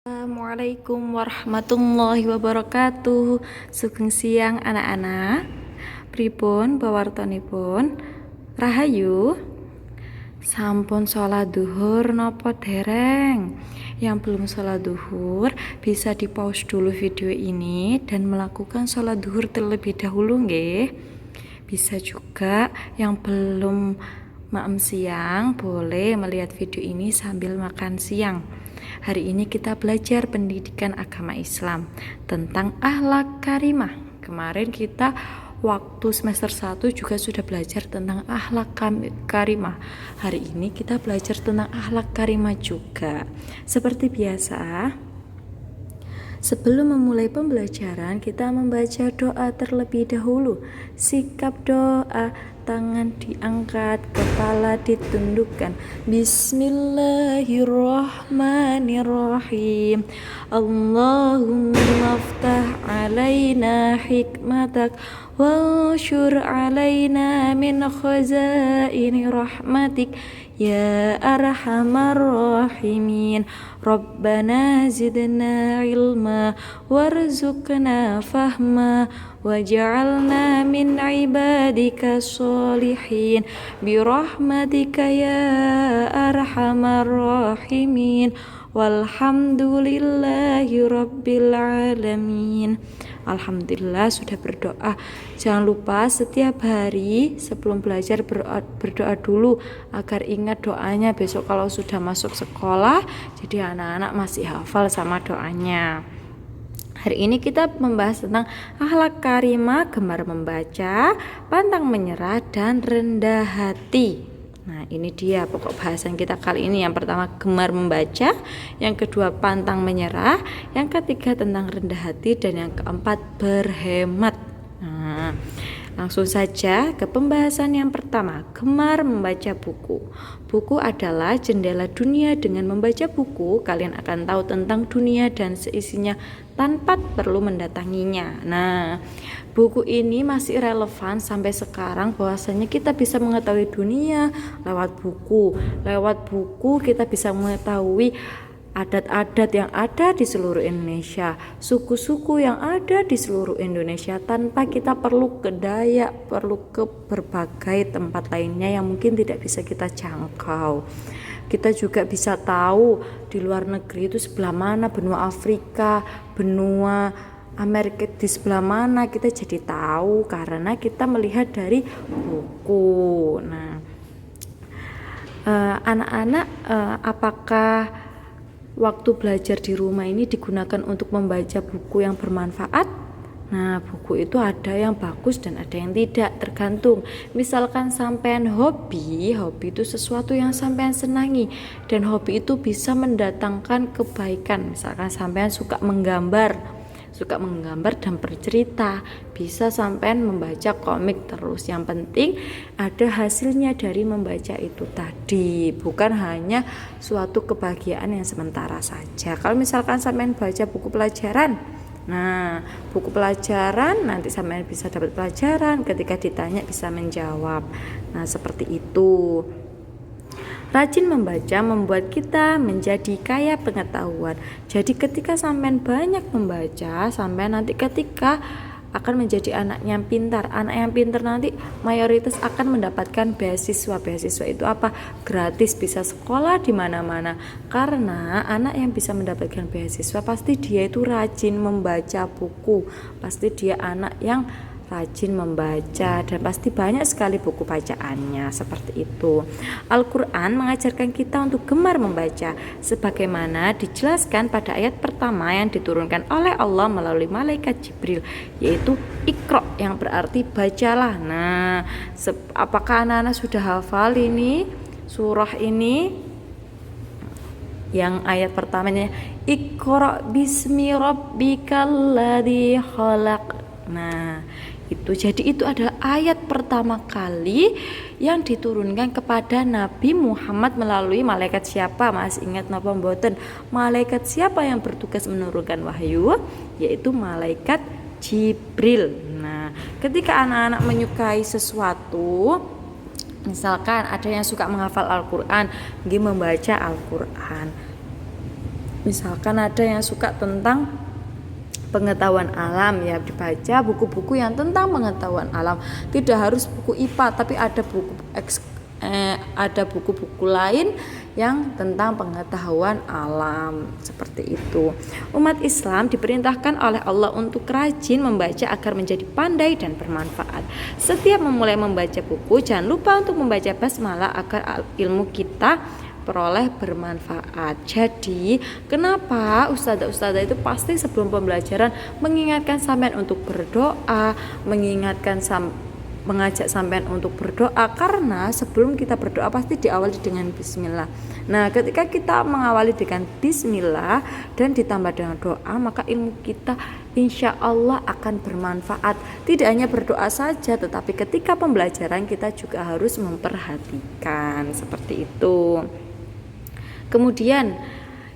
Assalamualaikum warahmatullahi wabarakatuh. Sugeng siang anak-anak. Pripun pawartanipun? Rahayu. Sampun sholat duhur nopo dereng? Yang belum sholat duhur bisa di pause dulu video ini dan melakukan sholat duhur terlebih dahulu nggih. Bisa juga yang belum maem siang boleh melihat video ini sambil makan siang. Hari ini kita belajar pendidikan agama Islam tentang akhlak karimah. Kemarin kita waktu semester 1 juga sudah belajar tentang akhlak karimah. Hari ini kita belajar tentang akhlak karimah juga. Seperti biasa, sebelum memulai pembelajaran, kita membaca doa terlebih dahulu. Sikap doa, tangan diangkat, kepala ditundukkan. Bismillahirrahmanirrahim. Allahumma aftah alaina hikmatak wanshur alaina min khazaini rahmatik ya arhamar rahimin. Rabbana zidna ilma warzuqna fahma waj'alna min ibadika sholihin birahmatika ya arhamar rahimin walhamdulillahi rabbil alamin. Alhamdulillah sudah berdoa. Jangan lupa setiap hari sebelum belajar berdoa dulu agar ingat doanya besok kalau sudah masuk sekolah, jadi anak-anak masih hafal sama doanya. Hari ini kita membahas tentang akhlak karimah, gemar membaca, pantang menyerah, dan rendah hati. Nah, ini dia pokok bahasan kita kali ini. Yang pertama gemar membaca, yang kedua pantang menyerah, yang ketiga tentang rendah hati, dan yang keempat berhemat. Nah, langsung saja ke pembahasan yang pertama, gemar membaca buku. Buku adalah jendela dunia. Dengan membaca buku, kalian akan tahu tentang dunia dan seisinya tanpa perlu mendatanginya. Nah, buku ini masih relevan sampai sekarang, bahwasanya kita bisa mengetahui dunia lewat buku. Lewat buku kita bisa mengetahui adat-adat yang ada di seluruh Indonesia, suku-suku yang ada di seluruh Indonesia, tanpa kita perlu ke Dayak, perlu ke berbagai tempat lainnya yang mungkin tidak bisa kita jangkau. Kita juga bisa tahu di luar negeri itu sebelah mana benua Afrika, benua Amerika di sebelah mana, kita jadi tahu karena kita melihat dari buku. Nah, anak-anak, apakah waktu belajar di rumah ini digunakan untuk membaca buku yang bermanfaat? Nah, buku itu ada yang bagus dan ada yang tidak, tergantung. Misalkan sampean hobi itu sesuatu yang sampean senangi, dan hobi itu bisa mendatangkan kebaikan. Misalkan sampean suka menggambar dan bercerita, bisa sampean membaca komik terus. Yang penting ada hasilnya dari membaca itu tadi, bukan hanya suatu kebahagiaan yang sementara saja. Kalau misalkan sampean baca buku pelajaran, nah buku pelajaran nanti sampean bisa dapat pelajaran, ketika ditanya bisa menjawab. Nah, seperti itu. Rajin membaca membuat kita menjadi kaya pengetahuan. Jadi ketika sampean banyak membaca, sampean nanti ketika akan menjadi anak yang pintar. Anak yang pintar nanti mayoritas akan mendapatkan beasiswa. Beasiswa itu apa? Gratis, bisa sekolah di mana-mana. Karena anak yang bisa mendapatkan beasiswa pasti dia itu rajin membaca buku. Pasti dia anak yang rajin membaca dan pasti banyak sekali buku bacaannya. Seperti itu. Al-Quran mengajarkan kita untuk gemar membaca sebagaimana dijelaskan pada ayat pertama yang diturunkan oleh Allah melalui malaikat Jibril, yaitu Iqra, yang berarti bacalah. Nah, apakah anak-anak sudah hafal ini surah ini? Yang ayat pertamanya Iqra bismi rabbikal ladzi khalaq. Nah, itu adalah ayat pertama kali yang diturunkan kepada Nabi Muhammad melalui malaikat siapa? Masih ingat napa mboten? Malaikat siapa yang bertugas menurunkan wahyu? Yaitu malaikat Jibril. Nah, ketika anak-anak menyukai sesuatu, misalkan ada yang suka menghafal Al-Quran, dia membaca Al-Quran. Misalkan ada yang suka tentang pengetahuan alam, ya dibaca buku-buku yang tentang pengetahuan alam. Tidak harus buku IPA, tapi ada buku-buku lain yang tentang pengetahuan alam, seperti itu. Umat Islam diperintahkan oleh Allah untuk rajin membaca agar menjadi pandai dan bermanfaat. Setiap memulai membaca buku, jangan lupa untuk membaca basmalah agar ilmu kita peroleh bermanfaat. Jadi, kenapa ustadzah-ustadzah itu pasti sebelum pembelajaran mengingatkan sampean untuk berdoa, mengajak sampean untuk berdoa, karena sebelum kita berdoa pasti diawali dengan bismillah. Nah, ketika kita mengawali dengan bismillah dan ditambah dengan doa, maka ilmu kita insya Allah akan bermanfaat. Tidak hanya berdoa saja, tetapi ketika pembelajaran kita juga harus memperhatikan, seperti itu. Kemudian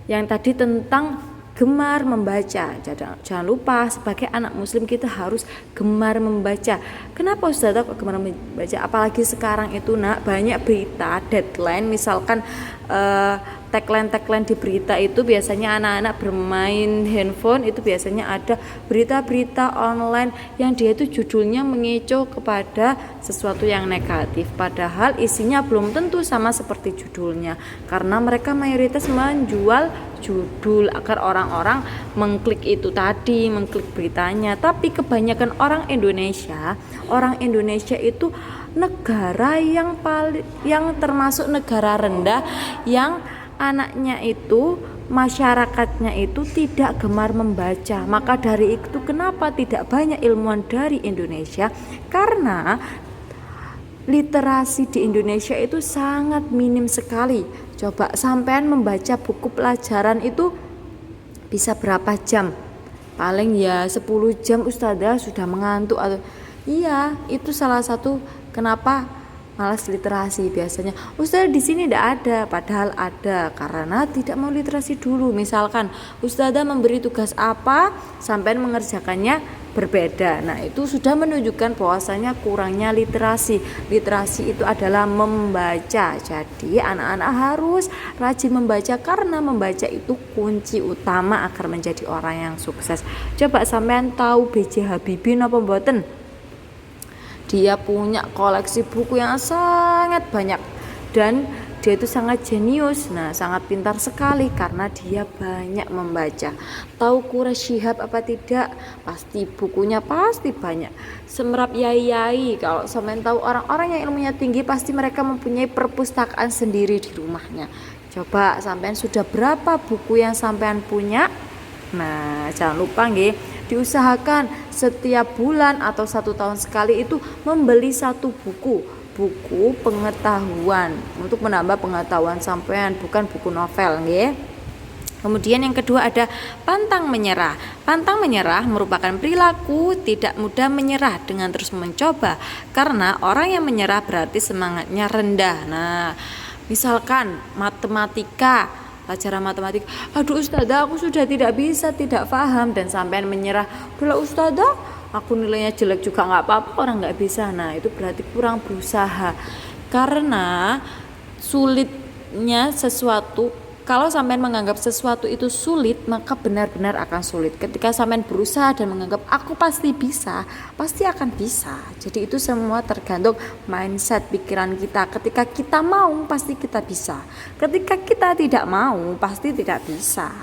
yang tadi tentang gemar membaca, jangan lupa sebagai anak muslim kita harus gemar membaca. Kenapa Ustazah kok gemar membaca? Apalagi sekarang itu banyak berita deadline, misalkan tagline di berita itu biasanya anak-anak bermain handphone, itu biasanya ada berita-berita online yang dia itu judulnya mengecoh kepada sesuatu yang negatif, padahal isinya belum tentu sama seperti judulnya, karena mereka mayoritas menjual judul agar orang-orang mengklik itu tadi, mengklik beritanya. Tapi kebanyakan orang Indonesia itu negara yang termasuk negara rendah, yang anaknya itu, masyarakatnya itu tidak gemar membaca. Maka dari itu kenapa tidak banyak ilmuwan dari Indonesia? Karena literasi di Indonesia itu sangat minim sekali. Coba sampean membaca buku pelajaran itu bisa berapa jam? Paling ya 10 jam ustazah sudah mengantuk. Atau iya, itu salah satu kenapa malas literasi. Biasanya ustazah di sini tidak ada, padahal ada, karena tidak mau literasi dulu. Misalkan ustazah memberi tugas apa, sampai mengerjakannya berbeda. Nah, itu sudah menunjukkan bahwasanya kurangnya literasi. Literasi itu adalah membaca. Jadi anak-anak harus rajin membaca, karena membaca itu kunci utama agar menjadi orang yang sukses. Coba sampean tahu B.J. Habibie napa mboten? Dia punya koleksi buku yang sangat banyak dan dia itu sangat jenius. Nah, sangat pintar sekali karena dia banyak membaca. Tahu Quraisy Shihab apa tidak? Pasti bukunya pasti banyak. Semerap yai-yai, kalau sampean tahu orang-orang yang ilmunya tinggi, pasti mereka mempunyai perpustakaan sendiri di rumahnya. Coba sampean sudah berapa buku yang sampean punya? Nah, jangan lupa nggih, diusahakan setiap bulan atau 1 tahun sekali itu membeli satu buku pengetahuan untuk menambah pengetahuan sampean, bukan buku novel nggih. Kemudian yang kedua ada pantang menyerah. Pantang menyerah merupakan perilaku tidak mudah menyerah dengan terus mencoba, karena orang yang menyerah berarti semangatnya rendah. Nah, misalkan pelajaran matematika, aduh ustazah aku sudah tidak bisa, tidak paham, dan sampean menyerah, udahlah ustazah aku nilainya jelek juga nggak apa-apa, orang nggak bisa. Nah, itu berarti kurang berusaha, karena sulitnya sesuatu, kalau sampean menganggap sesuatu itu sulit, maka benar-benar akan sulit. Ketika sampean berusaha dan menganggap aku pasti bisa, pasti akan bisa. Jadi itu semua tergantung mindset pikiran kita. Ketika kita mau, pasti kita bisa. Ketika kita tidak mau, pasti tidak bisa.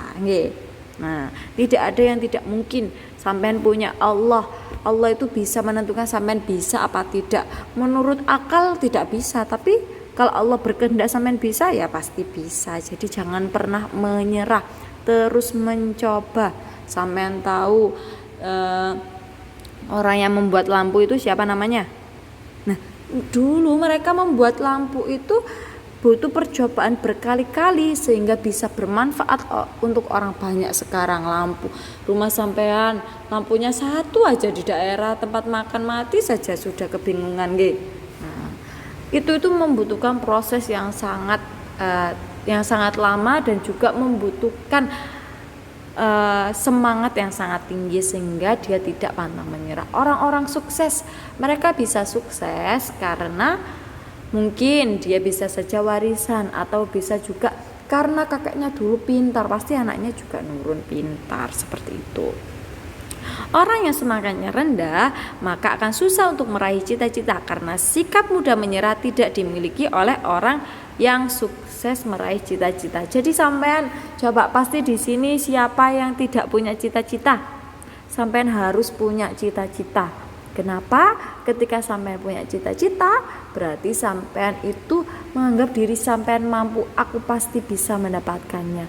Nah, tidak ada yang tidak mungkin. Sampean punya Allah. Allah itu bisa menentukan sampean bisa apa tidak. Menurut akal tidak bisa, tapi kalau Allah berkehendak sampean bisa, ya pasti bisa. Jadi jangan pernah menyerah, terus mencoba. Sampean tahu orang yang membuat lampu itu siapa namanya? Nah, dulu mereka membuat lampu itu butuh percobaan berkali-kali sehingga bisa bermanfaat untuk orang banyak. Sekarang lampu rumah sampean, lampunya satu aja di daerah tempat makan mati saja sudah kebingungan nggih. Itu membutuhkan proses yang sangat lama dan juga membutuhkan semangat yang sangat tinggi sehingga dia tidak pantang menyerah. Orang-orang sukses, mereka bisa sukses karena mungkin dia bisa saja warisan, atau bisa juga karena kakeknya dulu pintar, pasti anaknya juga nurun pintar, seperti itu. Orang yang semangatnya rendah maka akan susah untuk meraih cita-cita, karena sikap mudah menyerah tidak dimiliki oleh orang yang sukses meraih cita-cita. Jadi sampean coba, pasti di sini siapa yang tidak punya cita-cita? Sampean harus punya cita-cita. Kenapa? Ketika sampean punya cita-cita, berarti sampean itu menganggap diri sampean mampu. Aku pasti bisa mendapatkannya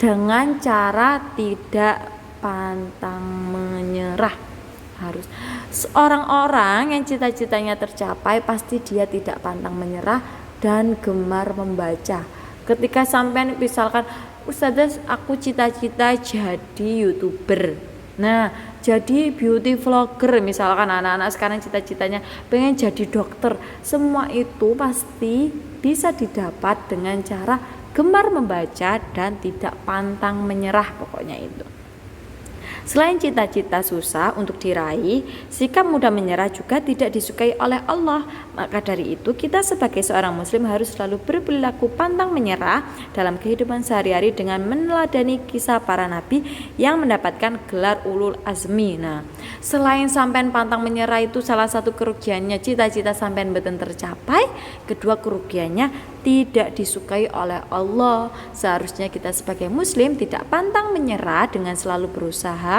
dengan cara tidak pantang menyerah. Harus orang-orang yang cita-citanya tercapai pasti dia tidak pantang menyerah dan gemar membaca. Ketika sampean misalkan, Ustazah aku cita-cita jadi YouTuber, nah jadi beauty vlogger, misalkan anak-anak sekarang cita-citanya pengen jadi dokter, semua itu pasti bisa didapat dengan cara gemar membaca dan tidak pantang menyerah, pokoknya itu. Selain cita-cita susah untuk diraih, sikap mudah menyerah juga tidak disukai oleh Allah. Maka dari itu kita sebagai seorang muslim harus selalu berperilaku pantang menyerah dalam kehidupan sehari-hari dengan meneladani kisah para nabi yang mendapatkan gelar ulul azmi. Nah, selain sampean pantang menyerah itu salah satu kerugiannya cita-cita sampean betul tercapai, kedua kerugiannya tidak disukai oleh Allah. Seharusnya kita sebagai muslim tidak pantang menyerah dengan selalu berusaha.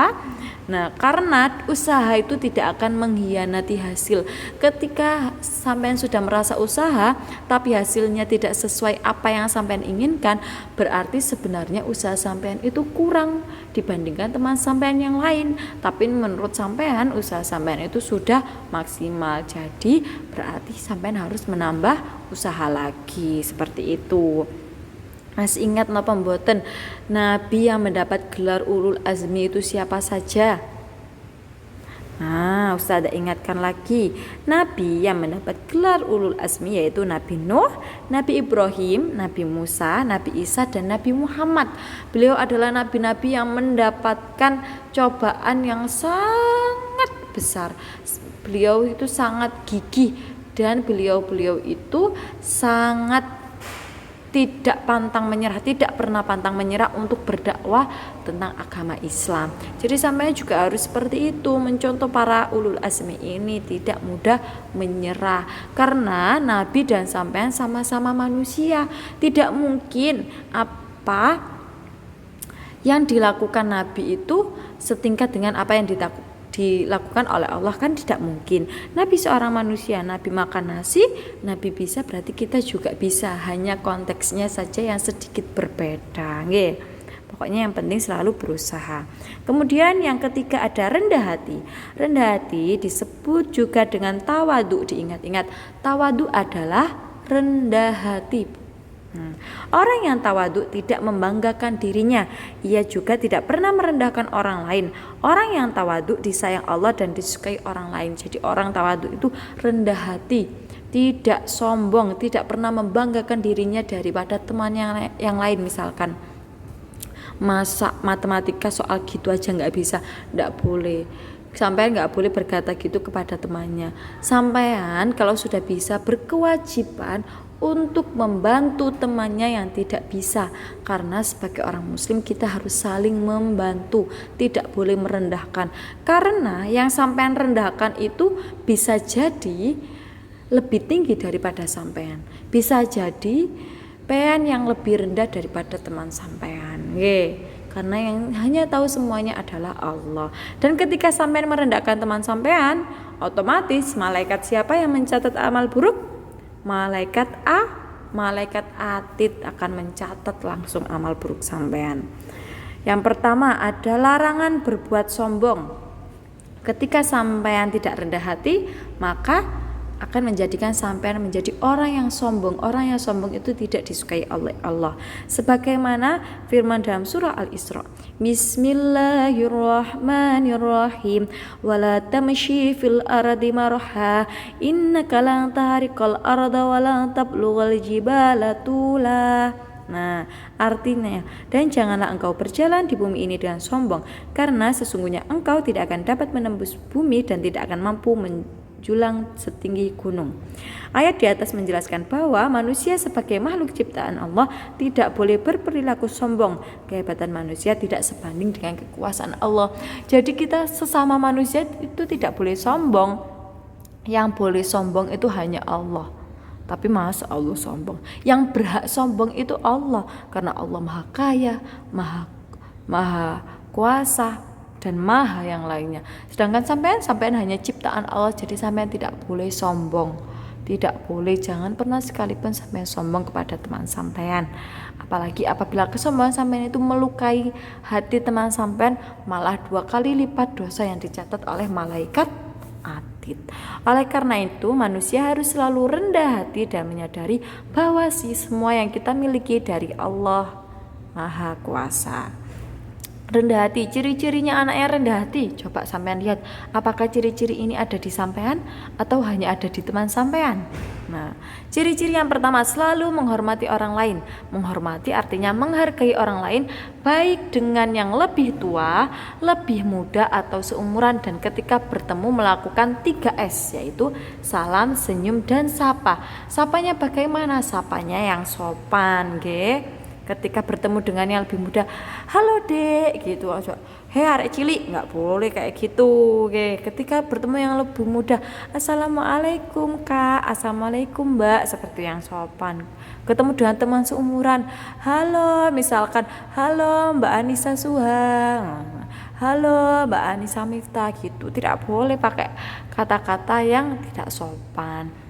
Nah, karena usaha itu tidak akan mengkhianati hasil. Ketika sampean sudah merasa usaha tapi hasilnya tidak sesuai apa yang sampean inginkan, berarti sebenarnya usaha sampean itu kurang dibandingkan teman sampean yang lain. Tapi menurut sampean usaha sampean itu sudah maksimal. Jadi berarti sampean harus menambah usaha lagi, seperti itu. Masih ingat napa mboten nabi yang mendapat gelar ulul azmi itu siapa saja? Nah, Ustazah ingatkan lagi, nabi yang mendapat gelar ulul azmi yaitu Nabi Nuh, Nabi Ibrahim, Nabi Musa, Nabi Isa, dan Nabi Muhammad. Beliau adalah nabi-nabi yang mendapatkan cobaan yang sangat besar. Beliau itu sangat gigih dan beliau itu sangat tidak pantang menyerah, tidak pernah pantang menyerah untuk berdakwah tentang agama Islam. Jadi sampai juga harus seperti itu, mencontoh para ulul azmi ini tidak mudah menyerah, karena nabi dan sampean sama-sama manusia. Tidak mungkin apa yang dilakukan nabi itu setingkat dengan apa yang dilakukan oleh Allah, kan tidak mungkin. Nabi seorang manusia, nabi makan nasi, nabi bisa, berarti kita juga bisa, hanya konteksnya saja yang sedikit berbeda, nggih. Pokoknya yang penting selalu berusaha. Kemudian yang ketiga ada rendah hati. Rendah hati disebut juga dengan tawadu. Diingat-ingat, tawadu adalah rendah hati. Orang yang tawadu tidak membanggakan dirinya, ia juga tidak pernah merendahkan orang lain. Orang yang tawadu disayang Allah dan disukai orang lain. Jadi orang tawadu itu rendah hati, tidak sombong, tidak pernah membanggakan dirinya daripada teman yang lain. Misalkan masak matematika soal gitu aja nggak bisa, nggak boleh. Sampean nggak boleh berkata gitu kepada temannya. Sampean kalau sudah bisa berkewajiban untuk membantu temannya yang tidak bisa, karena sebagai orang muslim kita harus saling membantu, tidak boleh merendahkan. Karena yang sampean rendahkan itu bisa jadi lebih tinggi daripada sampean, bisa jadi pean yang lebih rendah daripada teman sampean. Karena yang hanya tahu semuanya adalah Allah. Dan ketika sampean merendahkan teman sampean, otomatis malaikat siapa yang mencatat amal buruk? Malaikat Atid akan mencatat langsung amal buruk sampean. Yang pertama ada larangan berbuat sombong. Ketika sampean tidak rendah hati, maka akan menjadikan sampean menjadi orang yang sombong. Orang yang sombong itu tidak disukai oleh Allah. Sebagaimana firman dalam surah Al-Isra, Bismillahirrahmanirrahim, wala tamshi fil ardi marha, innaka lan tahriqal arda wa lan tablughal jibala tula. Nah, artinya, dan janganlah engkau berjalan di bumi ini dengan sombong, karena sesungguhnya engkau tidak akan dapat menembus bumi dan tidak akan mampu menjulang setinggi gunung. Ayat di atas menjelaskan bahwa manusia sebagai makhluk ciptaan Allah tidak boleh berperilaku sombong. Kehebatan manusia tidak sebanding dengan kekuasaan Allah. Jadi kita sesama manusia itu tidak boleh sombong. Yang boleh sombong itu hanya Allah. Tapi masa Allah sombong? Yang berhak sombong itu Allah, karena Allah Maha Kaya, Maha Kuasa, dan Maha yang lainnya. Sedangkan sampean hanya ciptaan Allah, jadi sampean tidak boleh sombong. Tidak boleh, jangan pernah sekalipun sampean sombong kepada teman sampean. Apalagi apabila kesombongan sampean itu melukai hati teman sampean, malah 2 kali lipat dosa yang dicatat oleh malaikat atid. Oleh karena itu, manusia harus selalu rendah hati dan menyadari bahwa semua yang kita miliki dari Allah Maha Kuasa. Rendah hati, ciri-cirinya anak yang rendah hati. Coba sampean lihat, apakah ciri-ciri ini ada di sampean atau hanya ada di teman sampean? Nah, ciri-ciri yang pertama, selalu menghormati orang lain. Menghormati artinya menghargai orang lain, baik dengan yang lebih tua, lebih muda, atau seumuran, dan ketika bertemu melakukan 3S, yaitu salam, senyum, dan sapa. Sapanya bagaimana? Sapanya yang sopan, Ketika bertemu dengan yang lebih muda, halo dek, gitu aja. Hei arek cilik, nggak boleh kayak gitu. Ketika bertemu yang lebih muda, assalamualaikum kak, assalamualaikum mbak, seperti yang sopan. Ketemu dengan teman seumuran, halo, misalkan halo mbak Anissa Suha, halo mbak Anissa Miftah, gitu. Tidak boleh pakai kata-kata yang tidak sopan.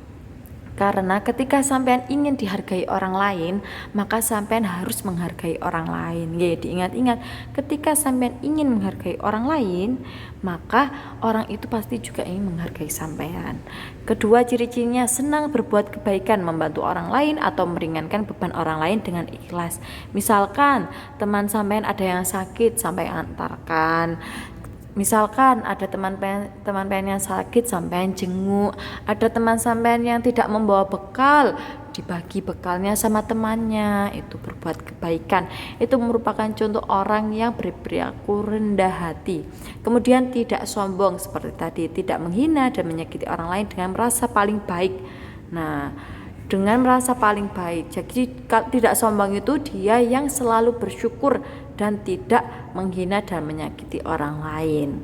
Karena ketika sampean ingin dihargai orang lain, maka sampean harus menghargai orang lain. Diingat-ingat, ketika sampean ingin menghargai orang lain, maka orang itu pasti juga ingin menghargai sampean. Kedua, ciri-cirinya senang berbuat kebaikan, membantu orang lain atau meringankan beban orang lain dengan ikhlas. Misalkan teman sampean ada yang sakit, sampai antarkan. Misalkan ada teman yang sakit, sampean jenguk. Ada teman sampean yang tidak membawa bekal, dibagi bekalnya sama temannya. Itu berbuat kebaikan. Itu merupakan contoh orang yang berperilaku rendah hati. Kemudian tidak sombong seperti tadi, tidak menghina dan menyakiti orang lain dengan merasa paling baik. Nah, dengan merasa paling baik. Jadi tidak sombong itu dia yang selalu bersyukur dan tidak menghina dan menyakiti orang lain.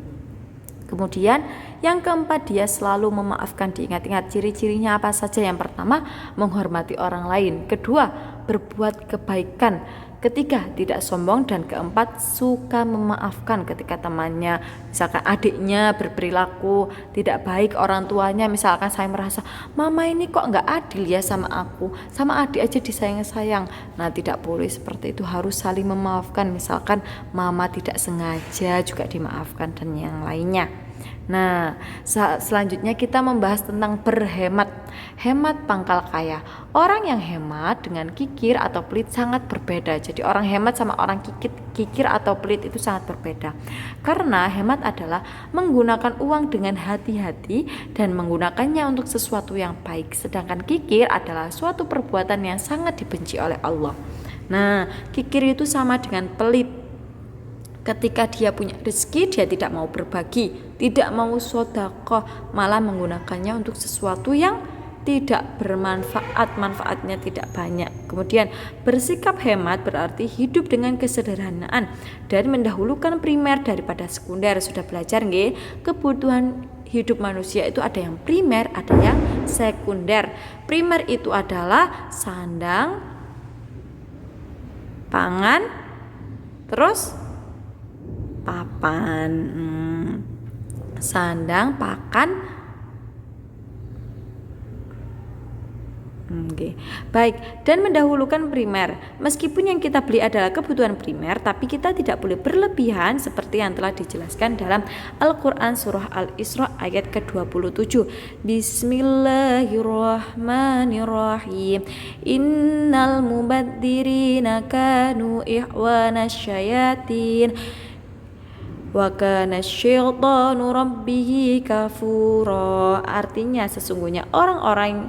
Kemudian yang keempat, dia selalu memaafkan. Diingat-ingat ciri-cirinya apa saja. Yang pertama, menghormati orang lain. Kedua, berbuat kebaikan. Ketiga, tidak sombong. Dan keempat, suka memaafkan ketika temannya, misalkan adiknya berperilaku tidak baik, orang tuanya misalkan saya merasa mama ini kok nggak adil ya sama aku, sama adik aja disayang-sayang. Nah, tidak boleh seperti itu, harus saling memaafkan. Misalkan mama tidak sengaja juga dimaafkan dan yang lainnya. Nah, selanjutnya kita membahas tentang berhemat. Hemat pangkal kaya. Orang yang hemat dengan kikir atau pelit sangat berbeda. Jadi orang hemat sama orang kikir atau pelit itu sangat berbeda. Karena hemat adalah menggunakan uang dengan hati-hati dan menggunakannya untuk sesuatu yang baik. Sedangkan kikir adalah suatu perbuatan yang sangat dibenci oleh Allah. Nah, kikir itu sama dengan pelit. Ketika dia punya rezeki, dia tidak mau berbagi, tidak mau sedekah, malah menggunakannya untuk sesuatu yang tidak bermanfaat, manfaatnya tidak banyak. Kemudian bersikap hemat berarti hidup dengan kesederhanaan dan mendahulukan primer daripada sekunder. Sudah belajar nggih? Kebutuhan hidup manusia itu ada yang primer, ada yang sekunder. Primer itu adalah sandang, pangan, terus papan. Sandang, pakan, baik, dan mendahulukan primer. Meskipun yang kita beli adalah kebutuhan primer, tapi kita tidak boleh berlebihan seperti yang telah dijelaskan dalam Al-Quran surah Al-Isra ayat ke-27. Bismillahirrahmanirrahim. Innal mubadzirina kanu ihwanas syayatin wa kana syaitanu rabbihi kafura. Artinya sesungguhnya orang-orang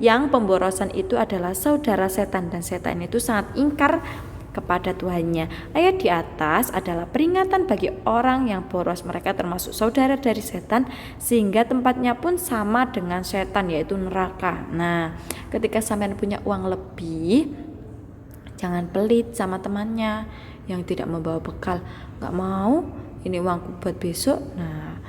yang pemborosan itu adalah saudara setan, dan setan itu sangat ingkar kepada Tuhannya. Ayat di atas adalah peringatan bagi orang yang boros, mereka termasuk saudara dari setan, sehingga tempatnya pun sama dengan setan, yaitu neraka. Nah, ketika sampean punya uang lebih, jangan pelit sama temannya yang tidak membawa bekal. Gak mau, ini uangku buat besok. Nah,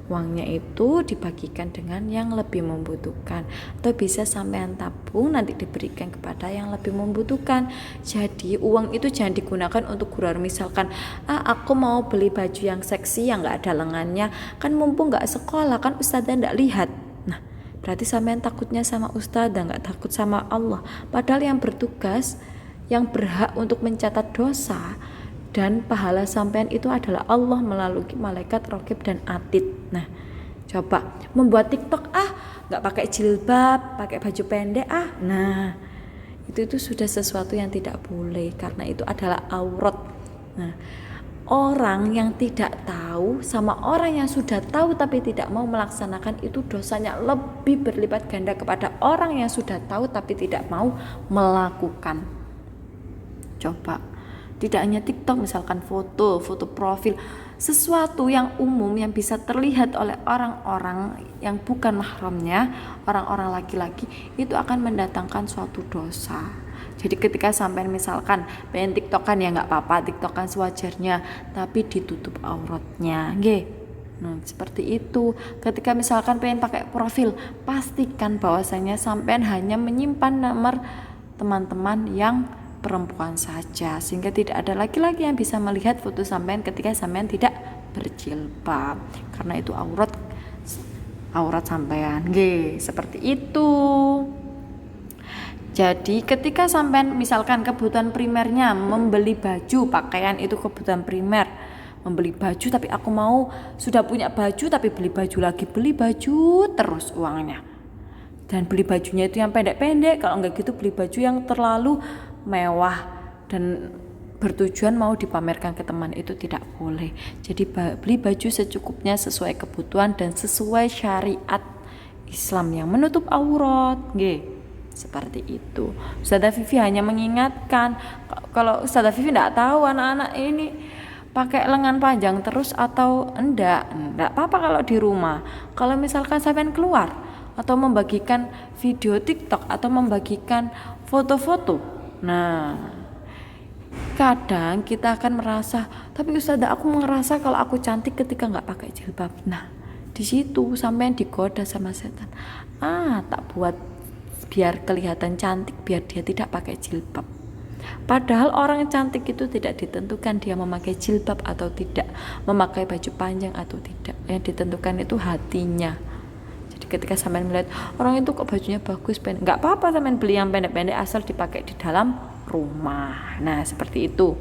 uangnya itu dibagikan dengan yang lebih membutuhkan, atau bisa sampean tabung nanti diberikan kepada yang lebih membutuhkan. Jadi uang itu jangan digunakan untuk gurau. Misalkan aku mau beli baju yang seksi yang gak ada lengannya, kan mumpung gak sekolah, kan ustadznya gak lihat. Nah, berarti sampean takutnya sama ustadzah, gak takut sama Allah. Padahal yang bertugas, yang berhak untuk mencatat dosa dan pahala sampean itu adalah Allah melalui malaikat Raqib dan Atid. Nah, coba membuat TikTok nggak pakai jilbab, pakai baju pendek nah itu sudah sesuatu yang tidak boleh, karena itu adalah aurat. Nah, orang yang tidak tahu sama orang yang sudah tahu tapi tidak mau melaksanakan, itu dosanya lebih berlipat ganda kepada orang yang sudah tahu tapi tidak mau melakukan. Coba, tidak hanya TikTok, misalkan foto profil, sesuatu yang umum yang bisa terlihat oleh orang-orang yang bukan mahramnya, orang-orang laki-laki, itu akan mendatangkan suatu dosa. Jadi ketika sampai misalkan pengen TikTokan, ya nggak apa-apa, TikTokan sewajarnya, tapi ditutup auratnya, Nah, seperti itu. Ketika misalkan pengen pakai profil, pastikan bahwasanya sampean hanya menyimpan nomor teman-teman yang perempuan saja, sehingga tidak ada laki-laki yang bisa melihat foto sampean ketika sampean tidak berjilbab, karena itu aurat sampean. Seperti itu. Jadi ketika sampean misalkan kebutuhan primernya membeli baju, pakaian itu kebutuhan primer, membeli baju, tapi aku mau sudah punya baju tapi beli baju lagi, beli baju terus uangnya, dan beli bajunya itu yang pendek-pendek. Kalau enggak gitu beli baju yang terlalu mewah dan bertujuan mau dipamerkan ke teman, itu tidak boleh. Jadi beli baju secukupnya sesuai kebutuhan dan sesuai syariat Islam yang menutup aurat. Seperti itu. Ustazah Vivi hanya mengingatkan, kalau Ustazah Vivi tidak tahu anak-anak ini pakai lengan panjang terus atau enggak apa-apa kalau di rumah. Kalau misalkan sampean keluar atau membagikan video TikTok atau membagikan foto-foto, nah kadang kita akan merasa, tapi Ustazah aku ngerasa kalau aku cantik ketika nggak pakai jilbab. Nah, di situ sampean digoda sama setan. Tak buat biar kelihatan cantik, biar dia tidak pakai jilbab. Padahal orang cantik itu tidak ditentukan dia memakai jilbab atau tidak, memakai baju panjang atau tidak. Yang ditentukan itu hatinya. Jadi ketika sampean melihat orang itu kok bajunya bagus, pendek, nggak apa-apa sampean beli yang pendek-pendek asal dipakai di dalam rumah. Nah, seperti itu.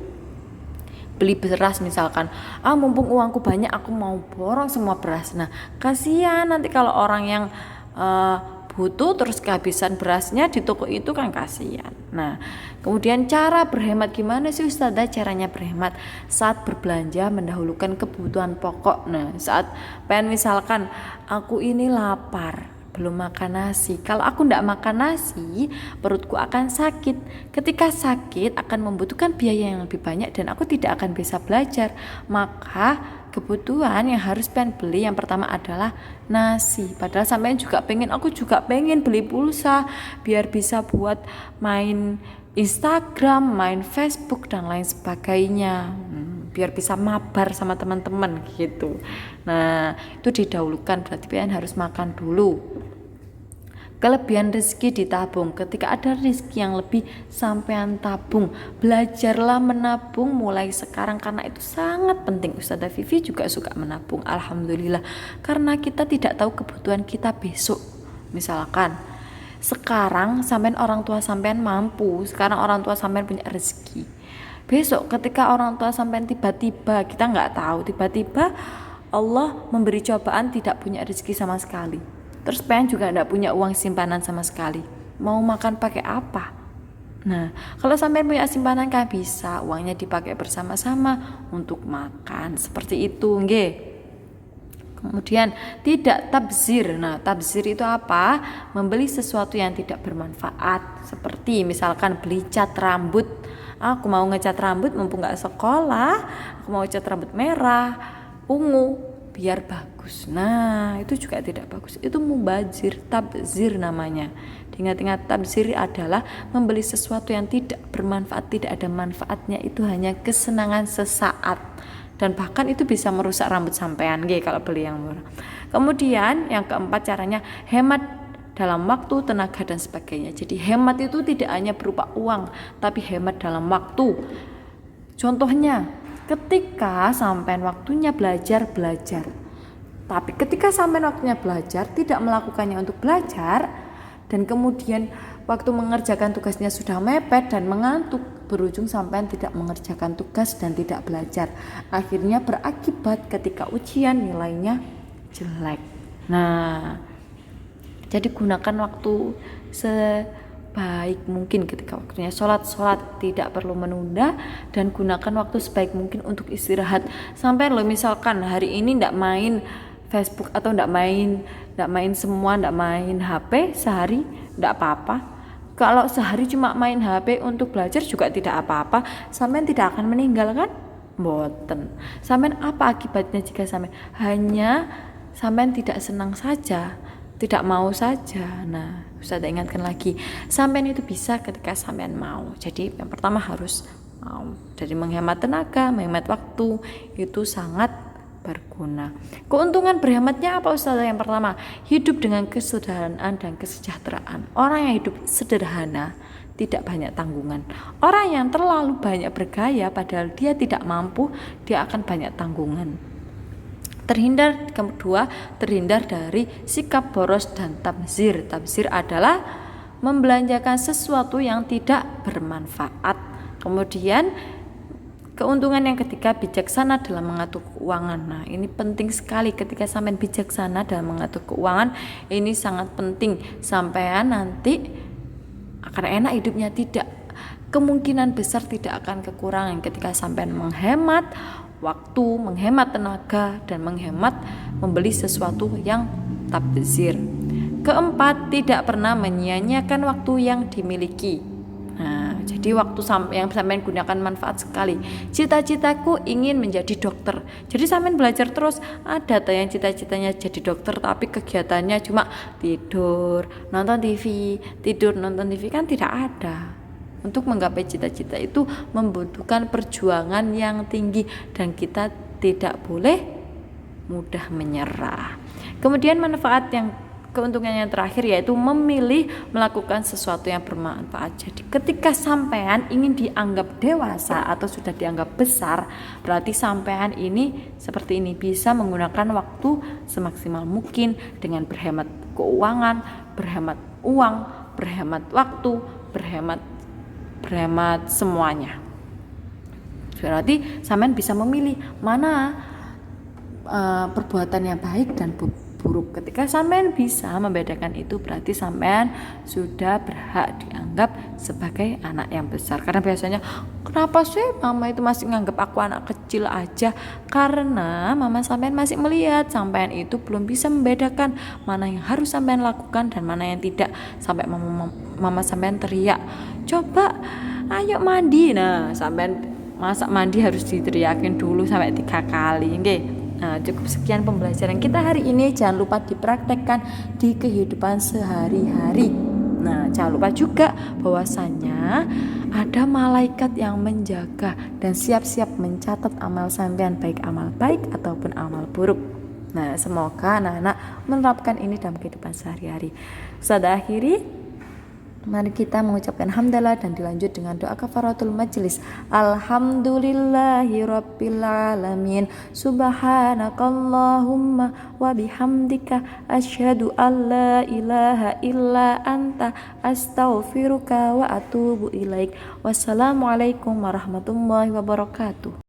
Beli beras misalkan, mumpung uangku banyak, aku mau borong semua beras. Nah, kasihan nanti kalau orang yang butuh terus kehabisan berasnya di toko itu, kan kasihan. Nah, kemudian cara berhemat, gimana sih Ustazah caranya berhemat? Saat berbelanja mendahulukan kebutuhan pokok. Nah, saat pengen misalkan aku ini lapar, belum makan nasi. Kalau aku tidak makan nasi, perutku akan sakit. Ketika sakit akan membutuhkan biaya yang lebih banyak dan aku tidak akan bisa belajar. Maka kebutuhan yang harus pengen beli yang pertama adalah nasi. Padahal sampean juga pengen, aku juga pengen beli pulsa biar bisa buat main Instagram, main Facebook dan lain sebagainya, biar bisa mabar sama teman-teman gitu. Nah, itu didahulukan, berarti pengen harus makan dulu. Kelebihan rezeki ditabung. Ketika ada rezeki yang lebih, sampean tabung. Belajarlah menabung mulai sekarang, karena itu sangat penting. Ustazah Vivi juga suka menabung, alhamdulillah, karena kita tidak tahu kebutuhan kita besok. Misalkan sekarang sampean orang tua sampean mampu, sekarang orang tua sampean punya rezeki. Besok ketika orang tua sampean tiba-tiba, kita nggak tahu, tiba-tiba Allah memberi cobaan, tidak punya rezeki sama sekali. Terus pengen juga tidak punya uang simpanan sama sekali. Mau makan pakai apa? Nah, kalau sampai punya simpanan kan bisa uangnya dipakai bersama-sama untuk makan. Seperti itu, Kemudian tidak tabzir. Nah, tabzir itu apa? Membeli sesuatu yang tidak bermanfaat. Seperti misalkan beli cat rambut Aku mau ngecat rambut mumpung gak sekolah, aku mau cat rambut merah, ungu, biar bagus. Nah, itu juga tidak bagus. Itu mubazir, tabzir namanya. Ingat-ingat, tabzir adalah membeli sesuatu yang tidak bermanfaat, tidak ada manfaatnya, itu hanya kesenangan sesaat. Dan bahkan itu bisa merusak rambut sampean kalau beli yang murah. Kemudian yang keempat caranya hemat dalam waktu, tenaga dan sebagainya. Jadi hemat itu tidak hanya berupa uang, tapi hemat dalam waktu. Contohnya, ketika sampean waktunya belajar. Tapi ketika sampean waktunya belajar tidak melakukannya untuk belajar, dan kemudian waktu mengerjakan tugasnya sudah mepet dan mengantuk, berujung sampean tidak mengerjakan tugas dan tidak belajar. Akhirnya berakibat ketika ujian nilainya jelek. Nah, jadi gunakan waktu sebaik mungkin ketika waktunya sholat tidak perlu menunda, dan gunakan waktu sebaik mungkin untuk istirahat. Sampai lo misalkan hari ini ndak main Facebook atau ndak main HP sehari, ndak apa-apa. Kalau sehari cuma main HP untuk belajar juga tidak apa-apa. Sampean tidak akan meninggal kan? Mboten. Sampean apa akibatnya jika sampean hanya tidak senang saja, tidak mau saja? Nah, Ustaz ingatkan lagi, sampean itu bisa ketika sampean mau. Jadi yang pertama harus mau. Jadi menghemat tenaga, menghemat waktu itu sangat berguna. Keuntungan berhematnya apa Ustaz? Yang pertama, hidup dengan kesederhanaan dan kesejahteraan. Orang yang hidup sederhana tidak banyak tanggungan. Orang yang terlalu banyak bergaya padahal dia tidak mampu, dia akan banyak tanggungan. Terhindar dari sikap boros dan tabzir. Tabzir adalah membelanjakan sesuatu yang tidak bermanfaat. Kemudian keuntungan yang ketiga, bijaksana dalam mengatur keuangan. Nah, ini penting sekali ketika sampean bijaksana dalam mengatur keuangan. Ini sangat penting. Sampean nanti akan enak hidupnya, tidak, kemungkinan besar tidak akan kekurangan ketika sampean menghemat waktu, menghemat tenaga, dan menghemat membeli sesuatu yang tabzir. Keempat, tidak pernah menyia-nyiakan waktu yang dimiliki. Nah, jadi waktu yang sampean gunakan manfaat sekali. Cita-citaku ingin menjadi dokter. Jadi sampean belajar terus. Ada yang cita-citanya jadi dokter tapi kegiatannya cuma tidur, nonton TV, kan tidak ada. Untuk menggapai cita-cita itu membutuhkan perjuangan yang tinggi dan kita tidak boleh mudah menyerah. Kemudian keuntungan yang terakhir yaitu memilih melakukan sesuatu yang bermanfaat. Jadi ketika sampean ingin dianggap dewasa atau sudah dianggap besar, berarti sampean ini seperti ini, bisa menggunakan waktu semaksimal mungkin dengan berhemat keuangan, berhemat uang, berhemat waktu, berhemat semuanya. Berarti sampean bisa memilih mana perbuatan yang baik dan buruk. Ketika sampean bisa membedakan itu, berarti sampean sudah berhak dianggap sebagai anak yang besar. Karena biasanya, kenapa sih mama itu masih nganggap aku anak kecil aja? Karena mama sampean masih melihat sampean itu belum bisa membedakan mana yang harus sampean lakukan dan mana yang tidak. Sampai mama sampean teriak, coba ayo mandi. Nah, sampean masa mandi harus diteriakin dulu sampai 3 kali, nggih. Nah, cukup sekian pembelajaran kita hari ini. Jangan lupa dipraktekkan di kehidupan sehari-hari. Nah, jangan lupa juga bahwasannya ada malaikat yang menjaga dan siap-siap mencatat amal sampean, baik amal baik ataupun amal buruk. Nah, semoga anak-anak menerapkan ini dalam kehidupan sehari-hari. Sudah akhiri, mari kita mengucapkan hamdalah dan dilanjut dengan doa kafaratul majelis. Alhamdulillahirabbil alamin. Subhanakallahumma wa bihamdika asyhadu an la ilaha illa anta astaghfiruka wa atubu ilaik. Wassalamualaikum warahmatullahi wabarakatuh.